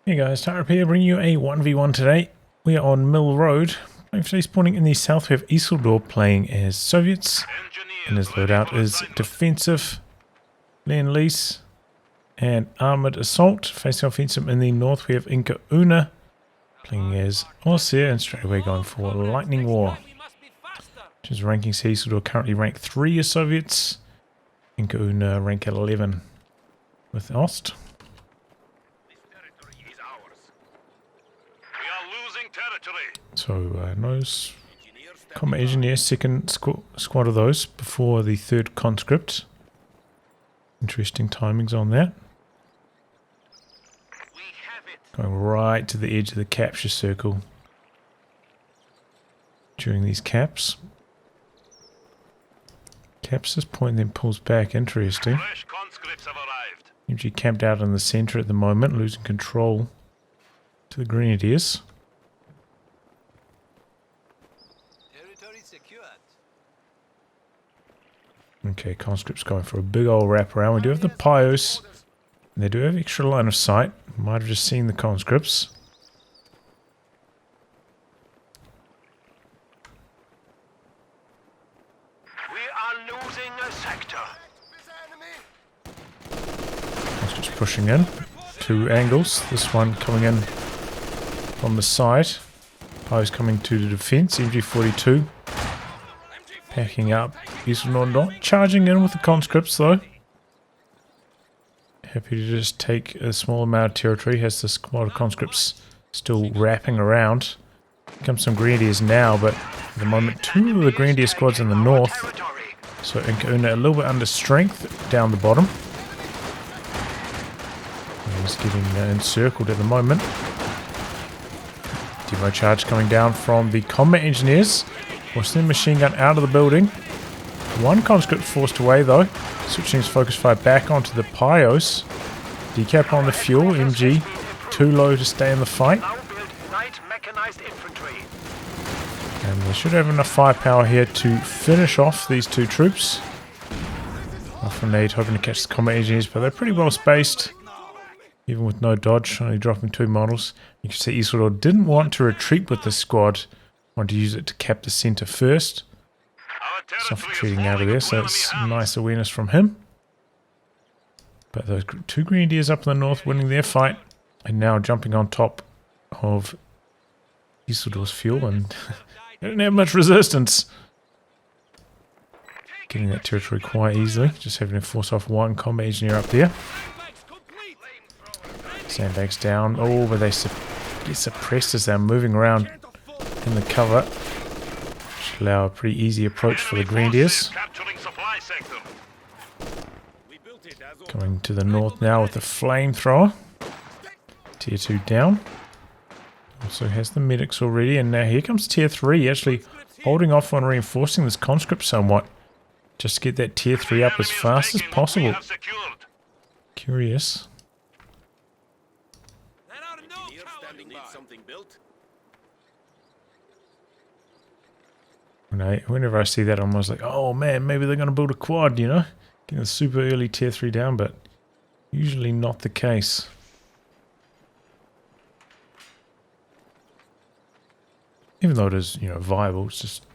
Hey guys, Tyrup here, bringing you a 1v1 today. We are on Mill Road. Playing for today's spawning in the south. We have Isildur playing as Soviets, and his loadout is Defensive, Lease, and Armored Assault. Facing offensive in the north, we have IncaUna playing as Ostheer, and straight away going for Lightning War. Which is ranking Isildur currently rank 3 as Soviets, IncaUna rank 11 with Ost. So, no combat engineer, second squad of those before the third conscript. Interesting timings on that. Going right to the edge of the capture circle during these caps. Caps this point, then pulls back. Interesting. MG camped out in the centre at the moment, losing control to the Grenadiers. Okay, conscripts going for a big old wraparound. We do have the Pios, and they do have extra line of sight. Might have just seen the conscripts. We are losing a sector. Conscripts pushing in. Two angles. This one coming in from the side. Pios coming to the defense. MG42 packing up. Isildur not charging in with the conscripts though. Happy to just take a small amount of territory. Has the squad of conscripts still wrapping around. Here comes some Grenadiers now, but at the moment 2 of the Grenadier squads in the north. So IncaUna a little bit under strength down the bottom. He's getting encircled at the moment. Demo charge coming down from the combat engineers. Watch the machine gun out of the building. One conscript forced away though. Switching his focus fire back onto the Pios. Decap on the fuel. MG too low to stay in the fight. And they should have enough firepower here to finish off these 2 troops. Off a nade, hoping to catch the combat engineers, but they're pretty well spaced. Even with no dodge, only dropping 2 models. You can see Isildur didn't want to retreat with this squad. Wanted to use it to cap the centre first. Soft retreating out of there, so it's nice awareness from him. But those 2 Grenadiers up in the north winning their fight, and now jumping on top of Isildur's fuel, and they didn't have much resistance. Getting that territory quite easily, just having to force off 1 combat engineer up there. Sandbags down. Oh, but they get suppressed as they're moving around in the cover. Should allow a pretty easy approach for the Grenadiers. Coming to the north now with the flamethrower. Tier 2 down. Also has the medics already, and now here comes Tier 3, actually holding off on reinforcing this conscript somewhat. Just to get that Tier 3 up as fast as possible. Curious. Whenever I see that, I'm always like, oh man, maybe they're going to build a quad, you know? Getting a super early Tier 3 down, but usually not the case. Even though it is, you know, viable, it's just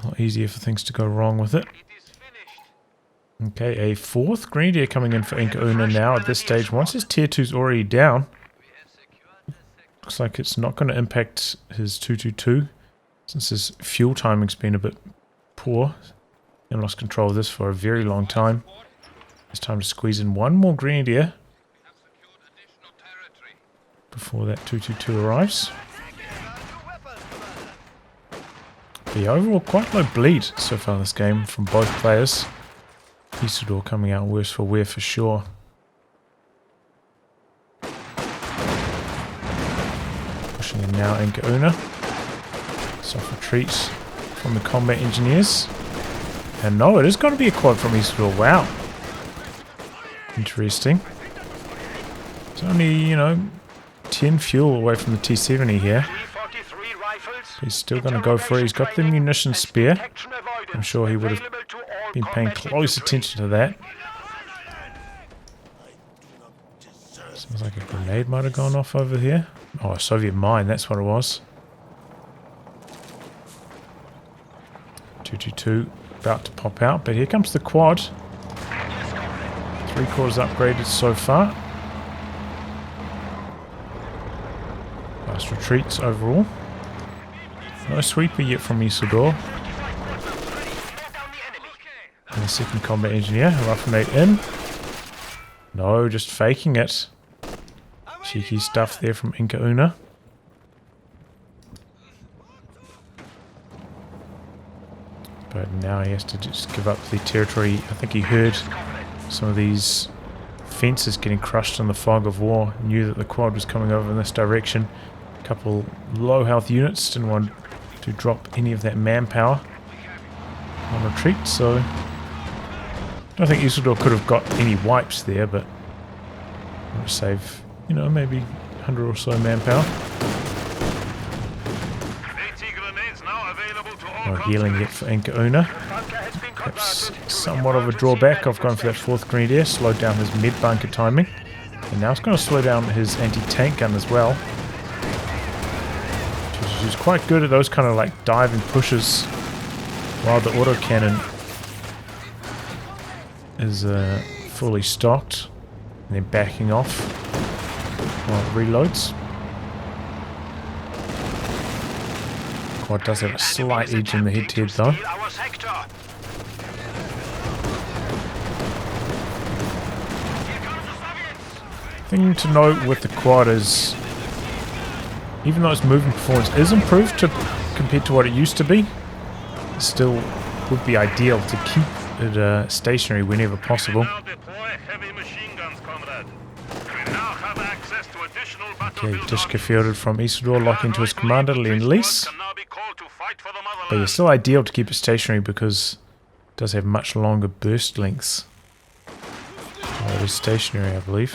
a lot easier for things to go wrong with it. Okay, a 4th Grenadier coming in for IncaUna now at this stage. Once his Tier 2's already down, looks like it's not going to impact his 222. Since his fuel timing's been a bit poor, and lost control of this for a very long time. It's time to squeeze in 1 more Grenadier before that 222 arrives. The overall quite low bleed so far this game from both players. Isildur coming out worse for wear for sure. Pushing in now IncaUna. Soft retreats from the combat engineers. And no, it is going to be a quad from Isildur. Wow. Interesting. It's only, you know, 10 fuel away from the T70 here. He's still going to go for it. He's got the munition spare. I'm sure he would have been paying close attention to that. Looks like a grenade might have gone off over here. Oh, a Soviet mine, that's what it was. 222 about to pop out, but here comes the quad. 3/4 upgraded so far. Fast retreats overall. No sweeper yet from Isildur. And the second combat engineer, Raffinate in. No, just faking it. Cheeky stuff there from IncaUna. But now he has to just give up the territory. I think he heard some of these fences getting crushed in the fog of war. Knew that the quad was coming over in this direction. A couple low health units. Didn't want to drop any of that manpower on retreat, so I don't think Isildur could have got any wipes there, but I'm going to save, you know, maybe 100 or so manpower. No healing yet for IncaUna. Perhaps somewhat of a drawback of going for that 4th Grenadier. Slowed down his mid bunker timing. And now it's going to slow down his anti-tank gun as well. He's quite good at those kind of like diving pushes while the autocannon is fully stocked. And then backing off while it reloads. Quad does have a slight edge in the head-to-head though. Thing to note with the quad is, even though its movement performance is improved compared to what it used to be, it still would be ideal to keep it stationary whenever possible. Okay, Dishka fielded from Isildur, locking into his commander, Lease. But it's still ideal to keep it stationary because it does have much longer burst lengths. Oh, it is stationary, I believe.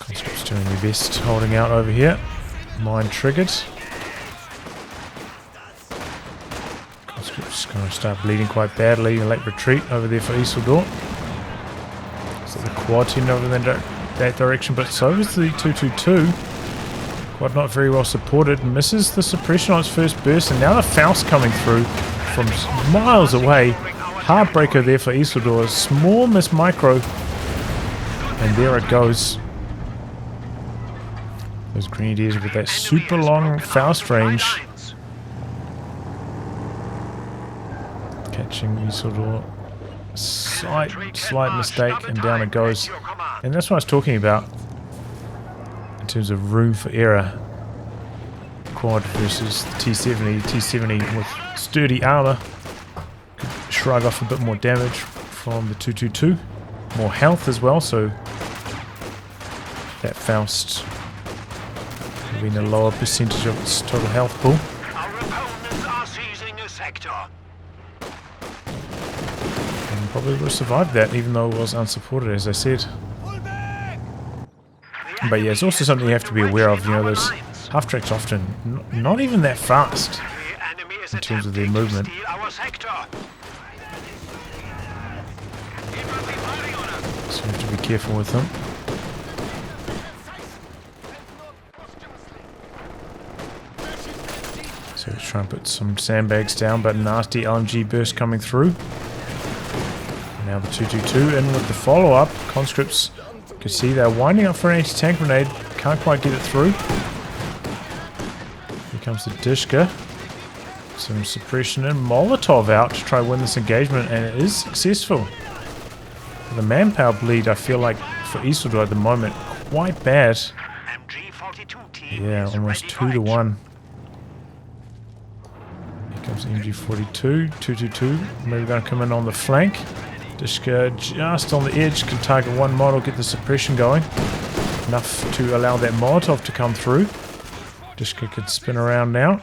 Conscripts doing their best, holding out over here. Mine triggered. Conscripts going to start bleeding quite badly. A late retreat over there for Isildur. So the quad heading over in that direction, but so is the 222. Quad not very well supported. Misses the suppression on its first burst, and now the Faust coming through from miles away. Heartbreaker there for Isildur. Small miss micro. And there it goes. Those Grenadiers with that super long Faust range. Catching Isildur. Slight mistake, and down it goes. And that's what I was talking about in terms of room for error. Quad versus the T-70. T-70 with sturdy armor could shrug off a bit more damage from the 222. More health as well, so that Faust will be in a lower percentage of its total health pool. Our opponents are seizing a sector. And probably would have survived that, even though it was unsupported, as I said. But yeah, it's also something you have to be aware of. You know, those half-tracks often not even that fast in terms of their movement. So you have to be careful with them. So let's try and put some sandbags down, but nasty LMG burst coming through. Now the 222 in with the follow-up. Conscripts, you can see they're winding up for an anti-tank grenade. Can't quite get it through. Here comes the Dishka. Some suppression and Molotov out to try to win this engagement, and it is successful. The manpower bleed, I feel like, for Isildur at the moment, quite bad. Yeah, almost 2 to 1. Here comes MG42, 222. Maybe going to come in on the flank. Dishka just on the edge, can target one model, get the suppression going. Enough to allow that Molotov to come through. Dishka could spin around now.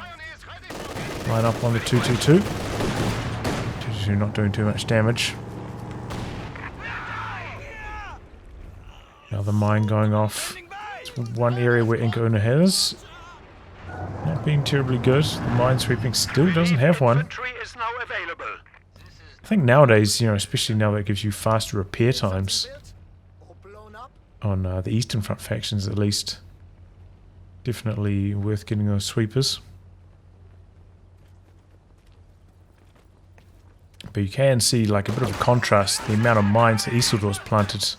Line up on the 222. 222 not doing too much damage. Another mine going off. It's one area where IncaUna has. Not being terribly good. The mine sweeping still doesn't have one. I think nowadays, you know, especially now that it gives you faster repair times, on the Eastern Front factions at least. Definitely worth getting those sweepers. But you can see like a bit of a contrast, the amount of mines that Isildur's planted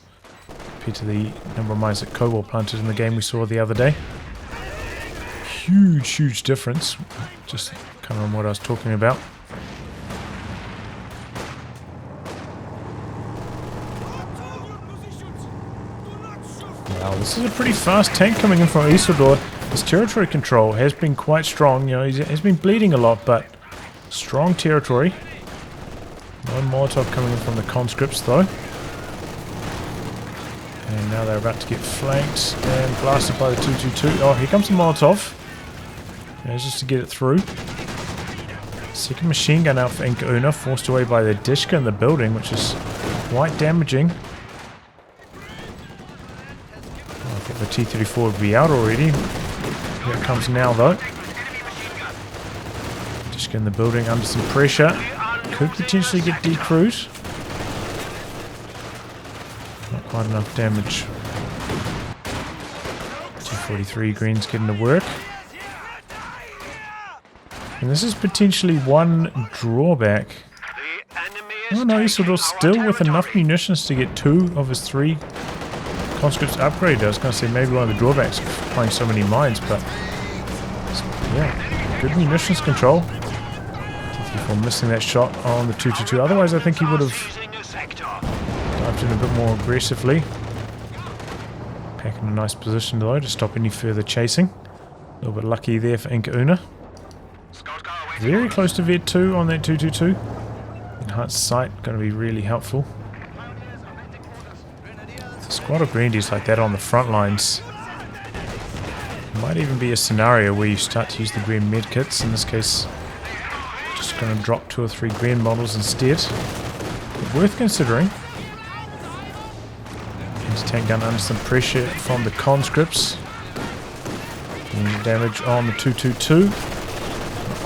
compared to the number of mines that Cobalt planted in the game we saw the other day. Huge difference, just kind of on what I was talking about. Wow, this is a pretty fast tank coming in from Isildur. His territory control has been quite strong, you know, he's been bleeding a lot, but strong territory. No Molotov coming in from the conscripts though. And now they're about to get flanked and blasted by the 222. Oh, here comes the Molotov. Yeah, just to get it through. Second machine gun out for IncaUna, forced away by the Dishka in the building, which is quite damaging. I thought the T-34 would be out already. Here it comes now though. Dishka in the building under some pressure. Could potentially get decrewed. Not quite enough damage. T-43 Green's getting to work. And this is potentially one drawback. Oh no, Isildur's still with enough munitions to get 2 of his 3 conscripts upgraded. I was going to say maybe one of the drawbacks of playing so many mines, but yeah, good munitions control. T-34 missing that shot on the 222. Otherwise I think he would have dived in a bit more aggressively. Back in a nice position though to stop any further chasing. A little bit lucky there for IncaUna. Very close to Vet 2 on that 222. Enhanced sight going to be really helpful. A squad of Grenadiers like that on the front lines. Might even be a scenario where you start to use the Gren medkits. In this case, just going to drop 2 or 3 Gren models instead. But worth considering. Anti-tank gun under some pressure from the conscripts. Getting damage on the 222.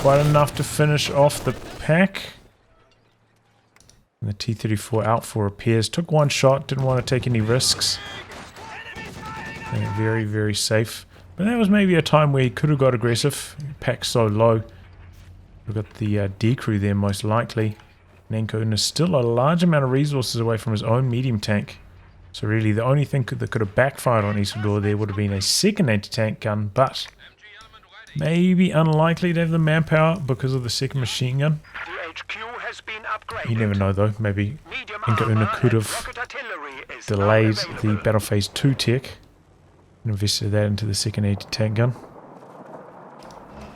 Quite enough to finish off the pack. And the T-34 out for repairs. Took 1 shot, didn't want to take any risks. Very safe. But that was maybe a time where he could have got aggressive. Pack so low. We've got the decrew there most likely. IncaUna is still a large amount of resources away from his own medium tank. So really the only thing that could have backfired on Isildur there would have been a second anti-tank gun, but maybe unlikely to have the manpower because of the second machine gun. You never know though, maybe IncaUna could have delayed the Battle Phase 2 tech and invested that into the second anti-tank gun.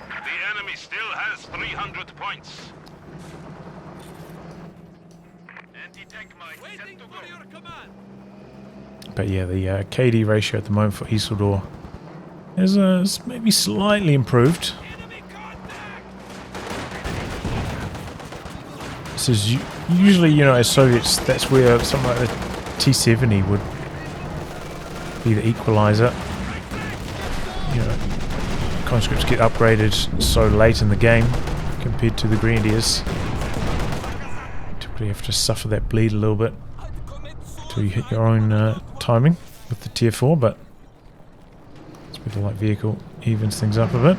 The enemy still has 300 points. But yeah, the KD ratio at the moment for Isildur is maybe slightly improved. This is usually, you know, as Soviets, that's where something like the T-70 would be the equalizer. You know, conscripts get upgraded so late in the game compared to the Grenadiers. You typically have to suffer that bleed a little bit until you hit your own timing with the Tier 4, but this bit of light vehicle evens things up a bit.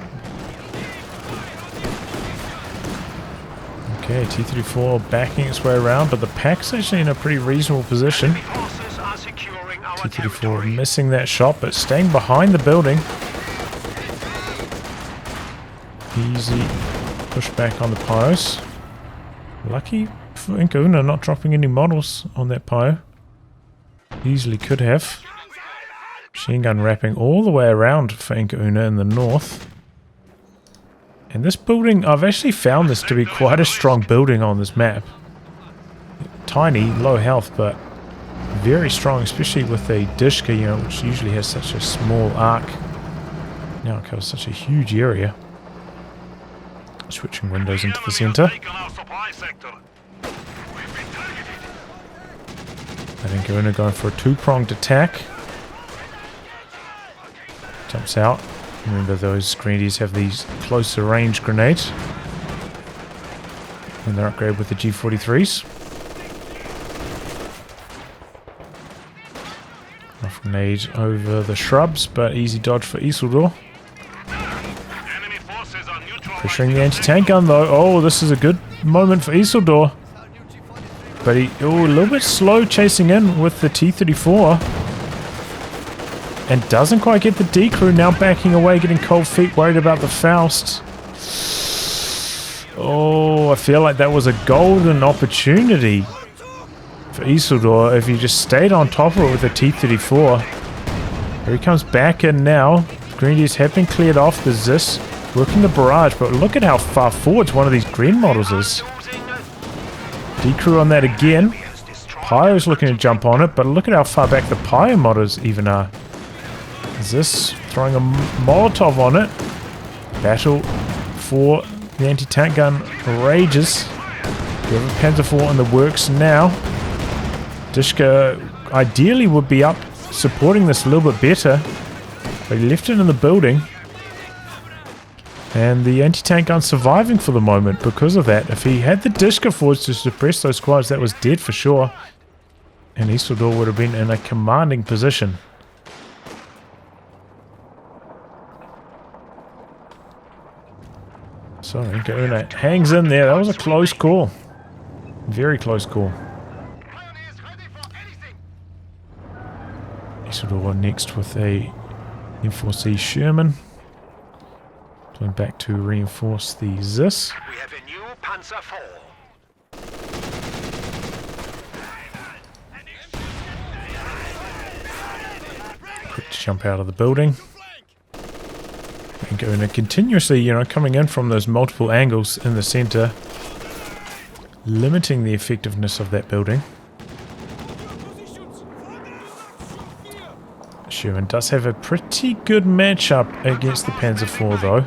Okay, T-34 backing its way around, but the pack's actually in a pretty reasonable position. T-34 missing that shot, but staying behind the building. Easy pushback on the pyros. Lucky for IncaUna not dropping any models on that pyro. Easily could have. Machine gun wrapping all the way around for IncaUna in the north. And this building, I've actually found this to be quite a strong building on this map. Tiny, low health, but very strong, especially with a Dishka, you know, which usually has such a small arc. Now it covers such a huge area. Switching windows into the center. I think IncaUna going for a 2-pronged attack. Jumps out. Remember, those Grenadiers have these closer range grenades. And they're upgraded with the G43s. Off grenade over the shrubs, but easy dodge for Isildur. Enemy forces are neutralized. Pressuring the anti-tank gun though. Oh, this is a good moment for Isildur. But he, a little bit slow chasing in with the T-34. And doesn't quite get the D-crew, now backing away, getting cold feet, worried about the Faust. Oh, I feel like that was a golden opportunity for Isildur if he just stayed on top of it with the T-34. Here he comes back in now. The Grenadiers have been cleared off. There's this working the barrage, but look at how far forward one of these green models is. D-crew on that again. Pyro's looking to jump on it, but look at how far back the Pyro models even are. Is this throwing a Molotov on it? Battle for the anti-tank gun rages. We have a Panzer IV in the works now. Dishka ideally would be up supporting this a little bit better, but he left it in the building. And the anti-tank gun surviving for the moment because of that. If he had the Dishka forwards to suppress those squads, that was dead for sure. And Isildur would have been in a commanding position. Sorry, IncaUna hangs in there. That was a close call. Very close call. Isildur next with a M4C Sherman. Going back to reinforce the ZIS. We have a new Panzer IV. Quick to jump out of the building. IncaUna continuously, coming in from those multiple angles in the center, limiting the effectiveness of that building. Sherman does have a pretty good matchup against the Panzer IV though.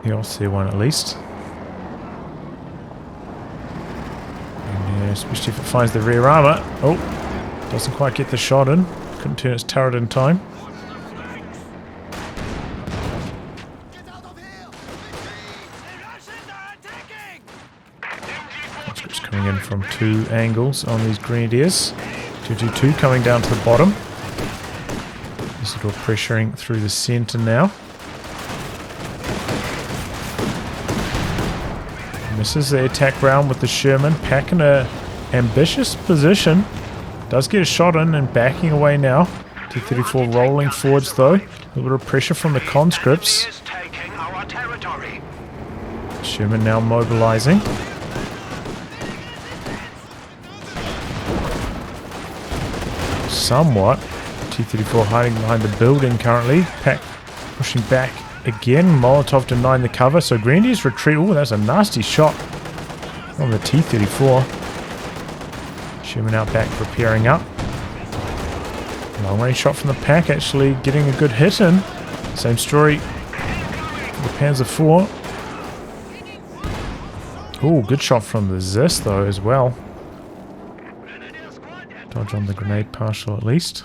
The Ostheer one at least. And, especially if it finds the rear armor. Oh, doesn't quite get the shot in. Couldn't turn its turret in time. Conscripts coming in from two angles on these Grenadiers. 222 coming down to the bottom. Isildur pressuring through the center now. Misses the attack round with the Sherman. Pack in a ambitious position. Does get a shot in and backing away now. T-34 rolling forwards though. A little bit of pressure from the conscripts. Sherman now mobilizing. Somewhat. T-34 hiding behind the building currently. Pack pushing back again. Molotov denying the cover. So Grenadiers retreat. Oh, that's a nasty shot on the T-34. Sherman out back preparing up. Long range shot from the Pack actually getting a good hit in. Same story for the Panzer IV. Oh, good shot from the ZIS though as well. Dodge on the grenade partial at least.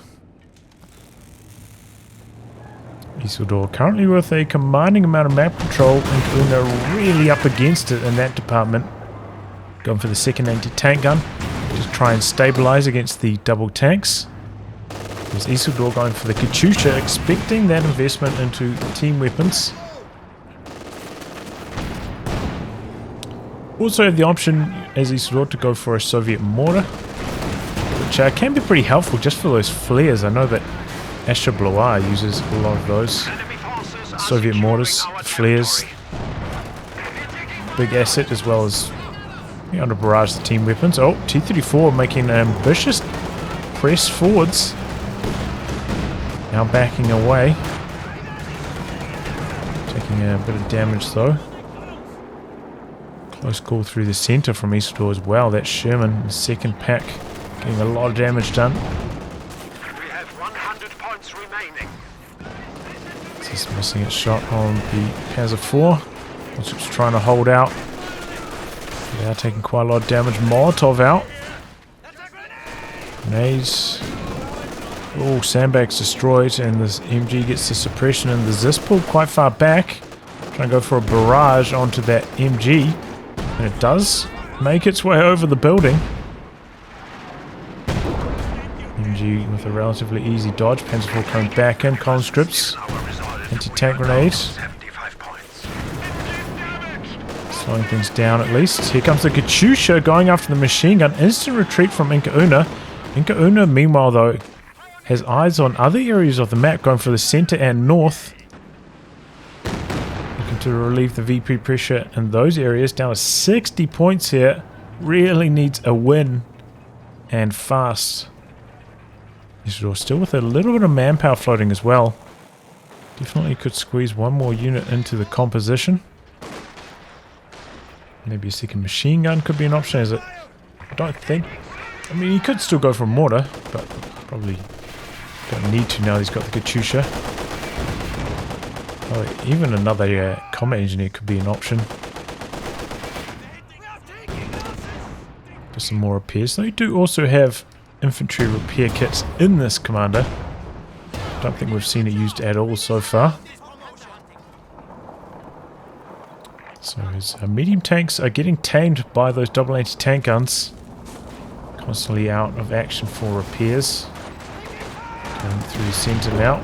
Isildur currently with a commanding amount of map control, and IncaUna really up against it in that department. Going for the second anti-tank gun to try and stabilize against the double tanks. There's Isildur going for the Katyusha, expecting that investment into team weapons. Also have the option as Isildur to go for a Soviet mortar, which can be pretty helpful just for those flares. I know that Astra Blois uses a lot of those. Soviet mortars, the flares, big asset as well as under barrage the team weapons. Oh, T-34 making an ambitious press forwards. Now backing away. Taking a bit of damage though. Close call through the center from Isildur as well. That Sherman, the second pack, getting a lot of damage done. Just missing its shot on the Panzer IV. Conscripts trying to hold out. They are taking quite a lot of damage. Molotov out. Grenades. Oh, sandbags destroyed, and this MG gets the suppression, and the ZIS pulled quite far back. Trying to go for a barrage onto that MG, and it does make its way over the building. MG SMG with a relatively easy dodge. Panzer IV coming back in. Conscripts. Anti-tank grenade. Slowing things down at least. Here comes the Katyusha going after the machine gun. Instant retreat from IncaUna. IncaUna, meanwhile, though, has eyes on other areas of the map, going for the center and north. Looking to relieve the VP pressure in those areas. Down to 60 points here. Really needs a win. And fast. Isildur still with a little bit of manpower floating as well. Definitely could squeeze one more unit into the composition. Maybe a second machine gun could be an option, is it? I don't think. I mean, he could still go for a mortar, but probably don't need to now he's got the Katyusha. Oh, even another combat engineer could be an option. For some more repairs. They do also have infantry repair kits in this commander. Don't think we've seen it used at all so far. So his medium tanks are getting tamed by those double anti-tank guns. Constantly out of action for repairs. Going through the centre now.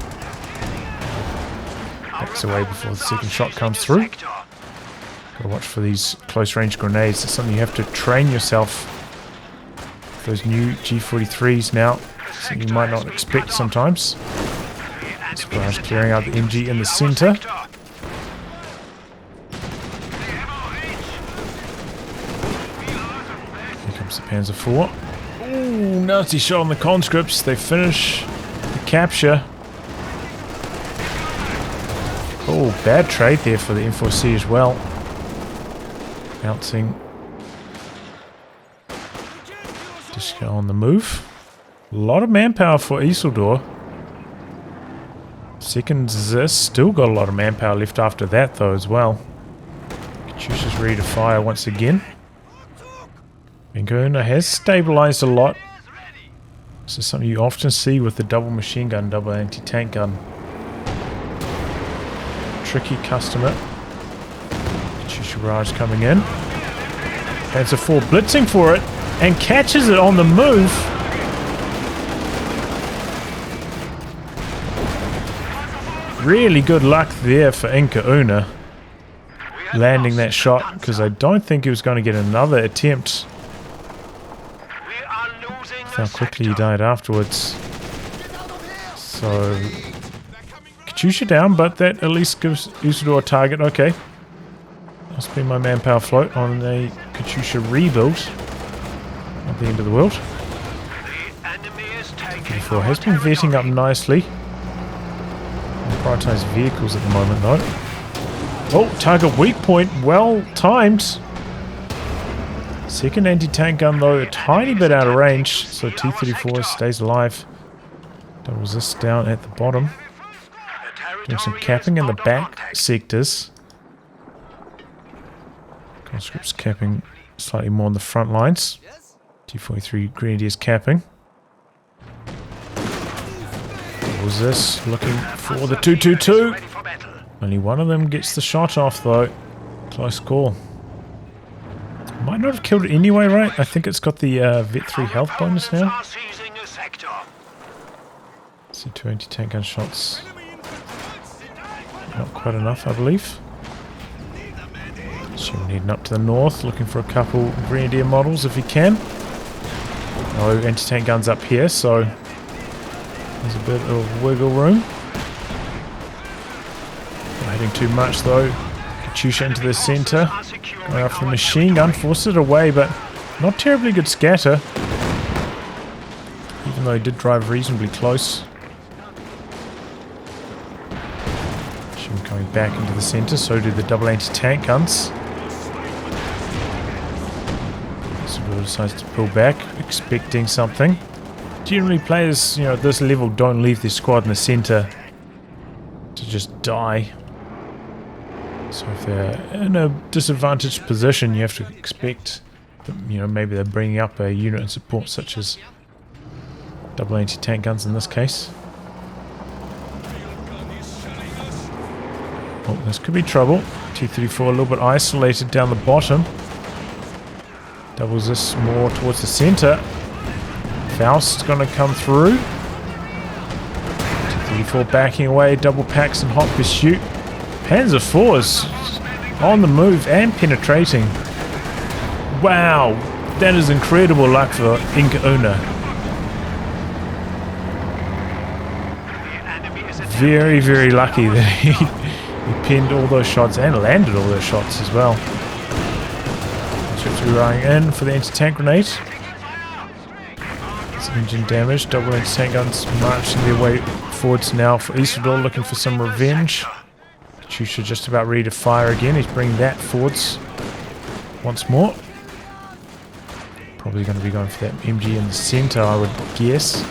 Backs away before the second shot comes through. Gotta watch for these close range grenades. It's something you have to train yourself. Those new G43s now. Something you might not expect sometimes. Splash clearing out the MG in the centre. The Panzer IV. Ooh, nasty shot on the conscripts. They finish the capture. Oh, bad trade there for the M4C as well. Bouncing. Just go on the move. A lot of manpower for Isildur. Second Zis still got a lot of manpower left after that though as well. Katyusha's ready to fire once again. IncaUna has stabilized a lot. This is something you often see with the double machine gun, double anti-tank gun. Tricky customer. Katyusha Raj coming in. Panzer IV blitzing for it and catches it on the move. Really good luck there for IncaUna landing that shot, because I don't think he was going to get another attempt. How quickly he died afterwards. So Katyusha down, but that at least gives Isildur a target. Okay, I'll spend my manpower float on a Katyusha rebuild. Not the end of the world. Before has been vetting up nicely. Prioritise vehicles at the moment though. Oh, target weak point, well timed. Second anti-tank gun though, a tiny bit out of range, so T-34 stays alive. Doubles this down at the bottom. Doing some capping in the back sectors. Conscripts capping slightly more on the front lines. T-43 Grenadiers capping. Doubles this, looking for the 222. Only one of them gets the shot off though. Close call. Might not have killed it anyway, right? I think it's got the Vet 3 health bonus now. See, 2 anti-tank gun shots. Not quite enough, I believe. So we're needing up to the north, looking for a couple Grenadier models if he can. No anti-tank guns up here, so there's a bit of wiggle room. Not hitting too much though. Katyusha into the centre. Going after the machine gun, forced it away, but not terribly good scatter. Even though he did drive reasonably close. Shim coming back into the centre, so do the double anti-tank guns. Isildur decides to pull back, expecting something. Generally players, at this level don't leave their squad in the centre to just die. So if they're in a disadvantaged position, you have to expect that, maybe they're bringing up a unit in support, such as double anti-tank guns in this case. Oh, this could be trouble. T-34 a little bit isolated down the bottom. Doubles this more towards the centre. Faust's going to come through. 234 backing away, double packs and hot pursuit. Panzer IV's on the move and penetrating. Wow, that is incredible luck for IncaUna. Very, very lucky that he pinned all those shots and landed all those shots as well. Ships going in for the anti-tank grenade. Some engine damage. Double anti-tank guns marching their way forwards now for Isildur, looking for some revenge. COH2 just about ready to fire again. He's bringing that forwards once more. Probably going to be going for that MG in the center, I would guess.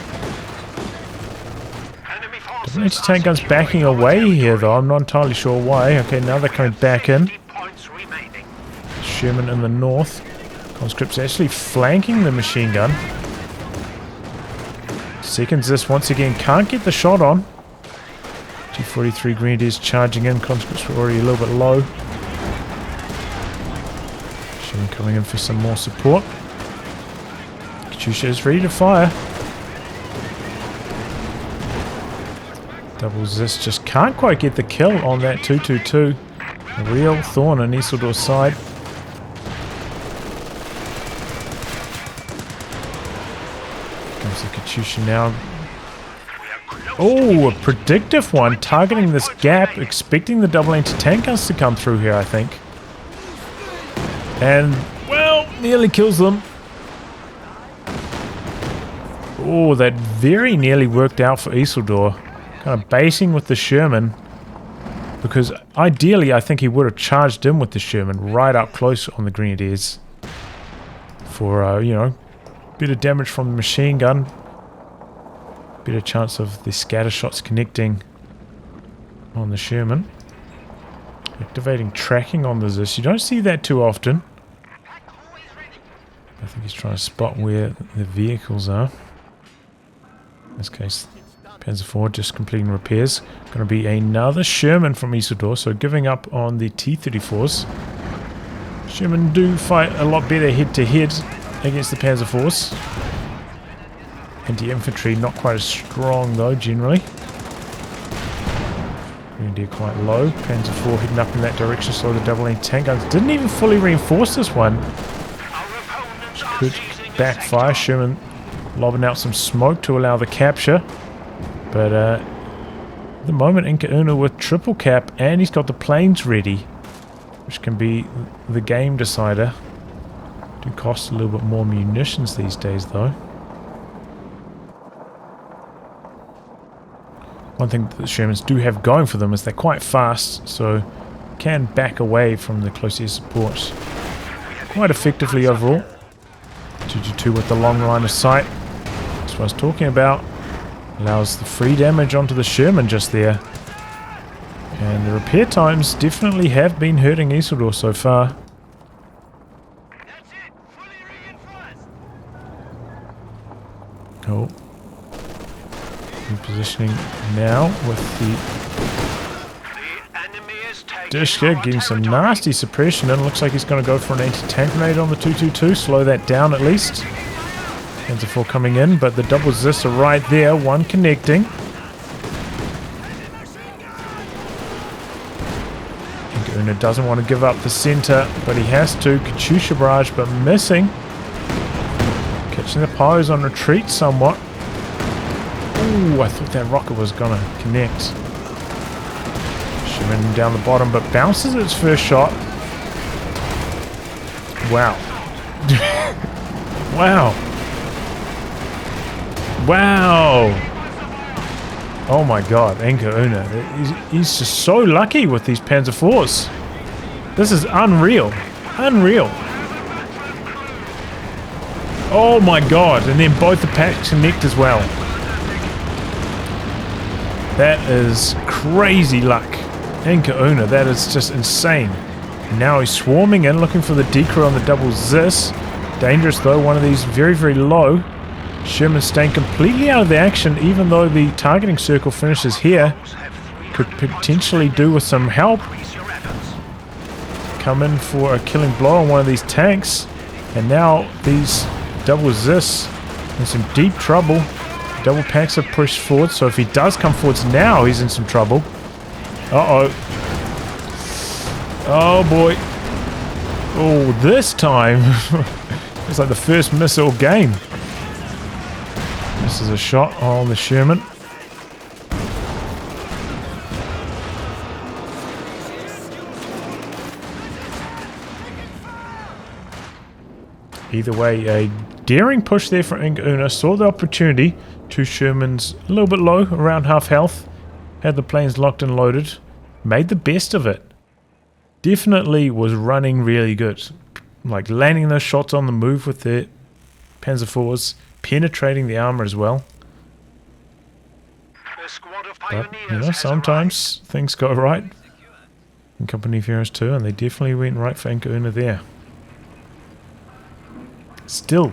Double anti-tank guns backing away here though. I'm not entirely sure why. Okay, now they're coming back in. Sherman in the north. Conscript's actually flanking the machine gun. Seconds this once again. Can't get the shot on. G43 Grenadiers charging in. Conscripts were already a little bit low. Sherman coming in for some more support. COH2 is ready to fire. Double this just can't quite get the kill on that 222. A real thorn on Isildur's side. Comes the COH2 now. Oh, a predictive one, targeting this gap, expecting the double anti-tank guns to come through here, I think. And, well, nearly kills them. Oh, that very nearly worked out for Isildur. Kind of basing with the Sherman. Because ideally, I think he would have charged in with the Sherman right up close on the Grenadiers. For, you know, bit of damage from the machine gun. Better chance of the scatter shots connecting on the Sherman. Activating tracking on the Zis. You don't see that too often. I think he's trying to spot where the vehicles are. In this case, Panzer IV just completing repairs. Going to be another Sherman from Isildur, so giving up on the T-34s. Sherman do fight a lot better head-to-head against the Panzer IVs. Anti-infantry not quite as strong though, generally. Grenadier quite low. Panzer IV heading up in that direction, so the double anti-tank guns didn't even fully reinforce this one. Could backfire. Sherman lobbing out some smoke to allow the capture. But at the moment, IncaUna with triple cap, and he's got the planes ready, which can be the game decider. Do cost a little bit more munitions these days though. One thing that the Shermans do have going for them is they're quite fast, so can back away from the close air support quite effectively overall. 2G2 with the long line of sight. That's what I was talking about. Allows the free damage onto the Sherman just there. And the repair times definitely have been hurting Isildur so far. Oh. Repositioning now with the Dishka getting some nasty suppression and looks like he's going to go for an anti-tank grenade on the 222, slow that down at least. Panzer IV coming in, but the double Zis are right there, one connecting. IncaUna doesn't want to give up the center, but he has to. COH2 barrage, but missing. Catching the pyros on retreat somewhat. Ooh, I thought that rocket was gonna connect. Sherman down the bottom, but bounces its first shot. Wow. Wow. Wow. Oh my god, IncaUna. He's just so lucky with these Panzer IVs. This is unreal. Unreal. Oh my god, and then both the packs connect as well. That is crazy luck. IncaUna, that is just insane. Now he's swarming in, looking for the decrew on the double Zis. Dangerous though, one of these very, very low. Sherman staying completely out of the action, even though the targeting circle finishes here. Could potentially do with some help. Come in for a killing blow on one of these tanks. And now these double Zis in some deep trouble. Double packs have pushed forward, so if he does come forwards now, he's in some trouble. Uh-oh. Oh, boy. Oh, this time. It's like the first miss all game. This is a shot on the Sherman. Either way, a daring push there for IncaUna. Saw the opportunity. 2 Shermans a little bit low, around half health. Had the planes locked and loaded. Made the best of it. Definitely was running really good. Like landing those shots on the move with the Panzer IVs. Penetrating the armor as well. But, you know, sometimes things go right. In Company of Heroes 2, and they definitely went right for IncaUna there. Still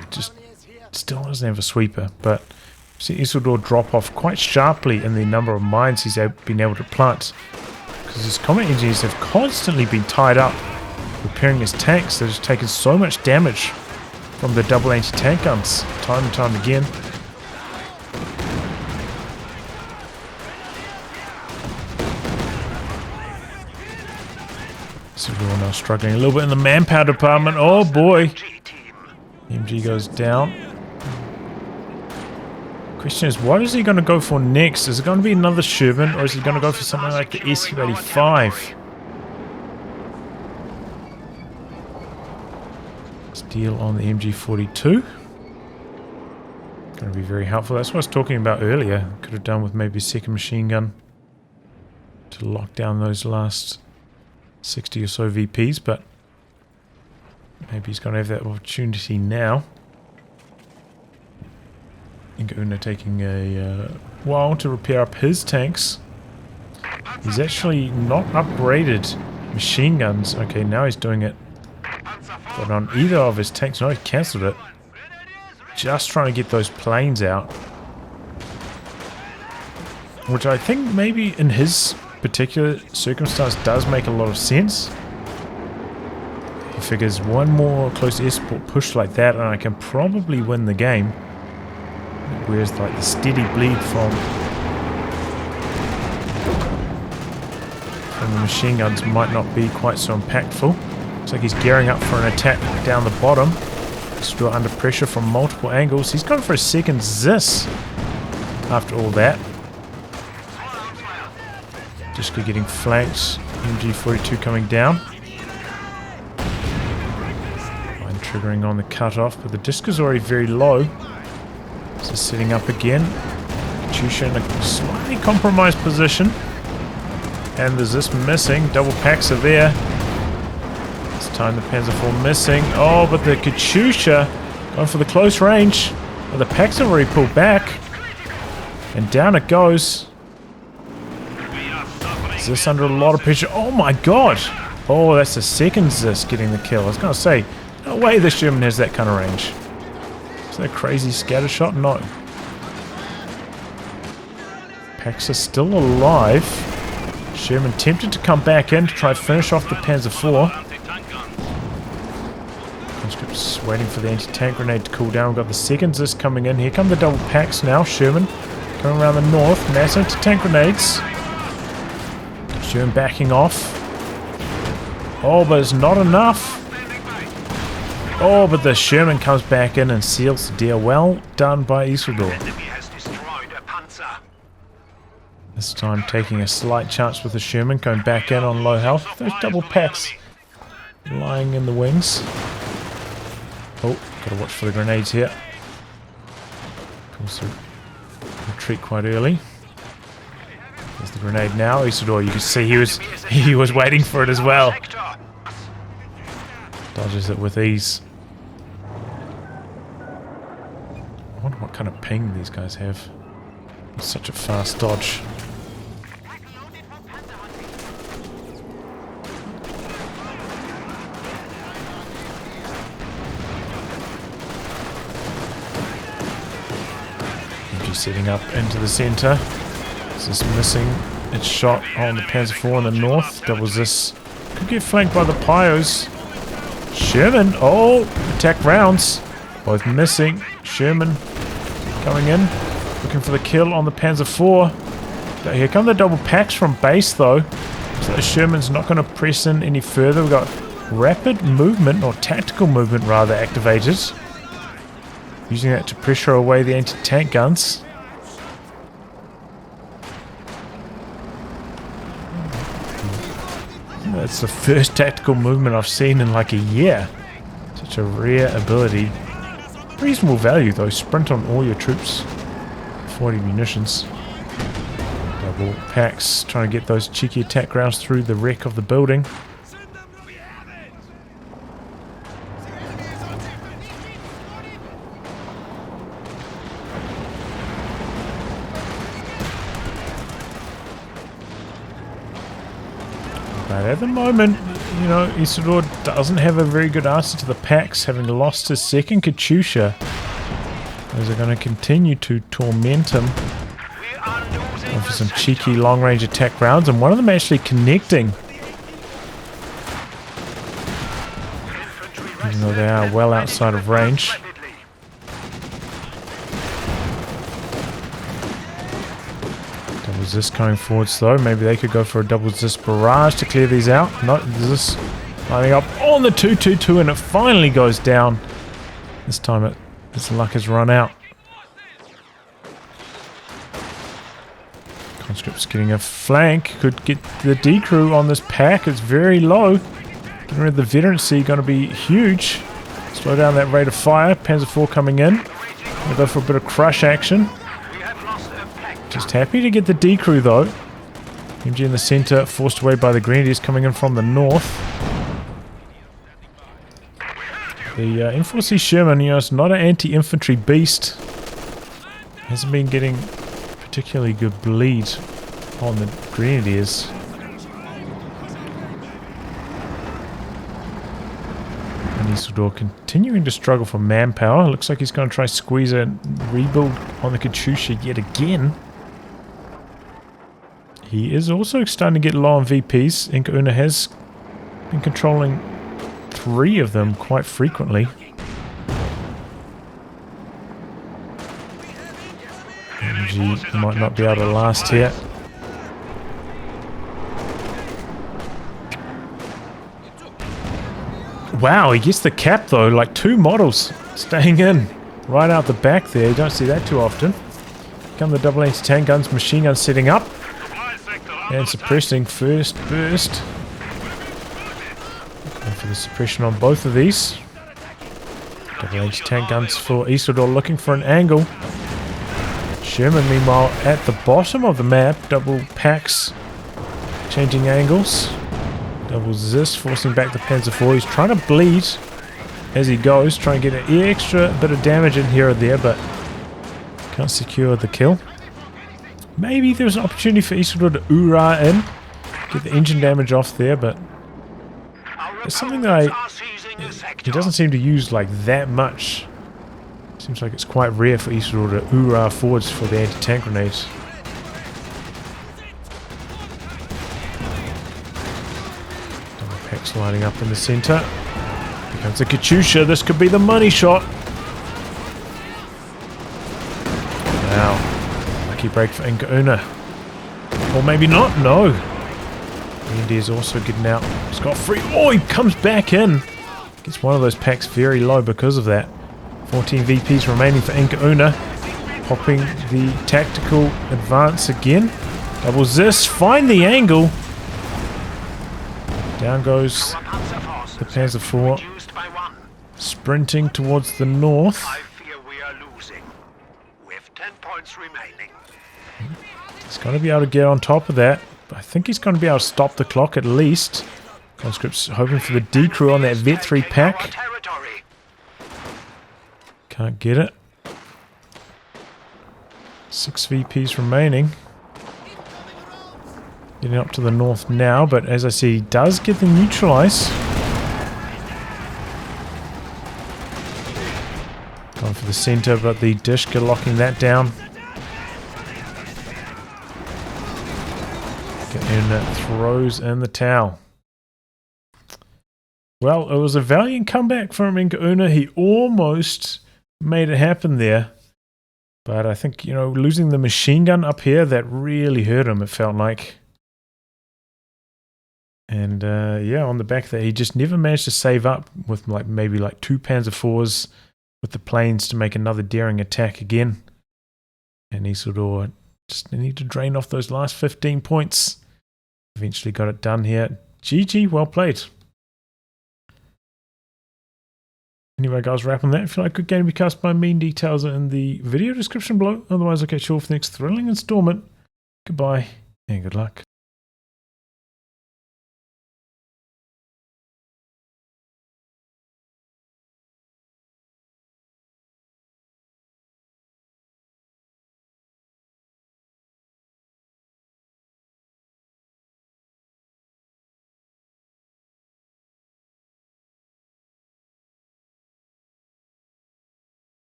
doesn't have a sweeper, but see Isildur drop off quite sharply in the number of mines he's been able to plant. Because his combat engineers have constantly been tied up repairing his tanks that has taken so much damage from the double anti-tank guns time and time again. Isildur now struggling a little bit in the manpower department. Oh boy! MG goes down. Question is, what is he going to go for next? Is it going to be another Sherman, or is he going to go for something like the SU-85? Steel on the MG42. Going to be very helpful. That's what I was talking about earlier. Could have done with maybe a second machine gun to lock down those last 60 or so VPs, but maybe he's going to have that opportunity now. IncaUna taking a while to repair up his tanks. He's actually not upgraded machine guns. Okay, now he's doing it. But on either of his tanks, no, he cancelled it. Just trying to get those planes out. Which I think maybe in his particular circumstance does make a lot of sense. He figures one more close air support push like that and I can probably win the game. Whereas like the steady bleed from the machine guns might not be quite so impactful. Looks like he's gearing up for an attack down the bottom. Still under pressure from multiple angles. He's gone for a second Zis after all that. Just getting flanked. MG42 coming down. Line triggering on the cutoff, but the disc is already very low. So setting up again. Chusha in a slightly compromised position. And there's this missing. Double packs are there. This time the Panzer IV missing. Oh, but the Katyusha going for the close range. But the packs have already pulled back. And down it goes. Is this under a lot of pressure? Oh my god! Oh, that's the second Zis getting the kill. I was going to say, no way this Sherman has that kind of range. Is that a crazy scatter shot? No. Packs are still alive. Sherman tempted to come back in to try to finish off the Panzer IV. Conscript's waiting for the anti-tank grenade to cool down. We've got the second Zis coming in. Here come the double packs now. Sherman coming around the north. Mass anti-tank grenades. Sherman backing off. Oh, but it's not enough. Oh, but the Sherman comes back in and seals the deal. Well done by Isildur. This time taking a slight chance with the Sherman, going back in on low health. Those double packs lying in the wings. Oh, gotta watch for the grenades here. Also retreat quite early. There's the grenade now. Isildur, you can see he was waiting for it as well. Dodges it with ease. I wonder what kind of ping these guys have. It's such a fast dodge. MG setting up into the center. This is missing its shot on the Panzer IV in the north. Doubles this. Could get flanked by the Pyos. Sherman, oh, attack rounds. Both missing. Sherman coming in, looking for the kill on the Panzer IV. Here come the double packs from base though. So Sherman's not going to press in any further. We've got rapid movement, or tactical movement rather, activated. Using that to pressure away the anti-tank guns. That's the first tactical movement I've seen in like a year. Such a rare ability. Reasonable value though. Sprint on all your troops. 40 munitions. Double packs. Trying to get those cheeky attack rounds through the wreck of the building. But at the moment, you know, Isildur doesn't have a very good answer to the packs, having lost his second Katyusha. Those are going to continue to torment him. Going for some cheeky long-range attack rounds, and one of them actually connecting. Even though they are well outside of range. Double Zis going forwards though. Maybe they could go for a double Zis barrage to clear these out. No, Zis lining up on the 222, and it finally goes down. This time its luck has run out. Conscript's getting a flank. Could get the decrew on this pack. It's very low. Getting rid of the veterancy going to be huge. Slow down that rate of fire. Panzer IV coming in. Gonna go for a bit of crush action. Just happy to get the decrew though. MG in the center, forced away by the Grenadiers coming in from the north. The N4C Sherman, you know, is not an anti-infantry beast. Hasn't been getting particularly good bleed on the Grenadiers. And Isildur continuing to struggle for manpower. Looks like he's going to try squeeze a rebuild on the Katyusha yet again. He is also starting to get low on VPs. IncaUna has been controlling 3 of them quite frequently. MG might not be able to last here. Wow, he gets the cap though, like 2 models staying in right out the back there. You don't see that too often. Come the double anti-tank guns, machine guns setting up. And suppressing first burst. Going for the suppression on both of these. Double anti-tank guns for Isildur, looking for an angle. Sherman meanwhile at the bottom of the map. Double packs changing angles. Double Zis forcing back the Panzer IV. He's trying to bleed as he goes. Trying to get an extra bit of damage in here or there, but can't secure the kill. Maybe there's an opportunity for Isildur to Ura in. Get the engine damage off there, but it's something that he doesn't seem to use like that much. Seems like it's quite rare for Isildur to Ura forwards for the anti-tank grenades. Double packs lining up in the center. Here comes the Katyusha. This could be the money shot. Wow. Break for IncaUna. Or maybe not. No. India's also getting out. He's got free. Oh, he comes back in. Gets one of those packs very low because of that. 14 VPs remaining for IncaUna. Popping the tactical advance again. Double Zis. Find the angle. Down goes the Panzer IV. Sprinting towards the north. He's going to be able to get on top of that. I think he's going to be able to stop the clock at least. Conscript's hoping for the decrew on that Vet 3 pack. Can't get it. 6 VPs remaining. Getting up to the north now, but as I see, he does get the neutralize. Going for the center, but the Dishka locking that down. And throws in the towel. Well, it was a valiant comeback from IncaUna. He almost made it happen there. But I think, losing the machine gun up here, that really hurt him, it felt like. And on the back there, he just never managed to save up with maybe 2 Panzer IVs with the planes to make another daring attack again. And Isildur just needed to drain off those last 15 points. Eventually got it done here. GG, well played. Anyway, guys, wrapping that. If you like good game, cast my mean details are in the video description below. Otherwise, I'll catch you all for the next thrilling installment. Goodbye and good luck.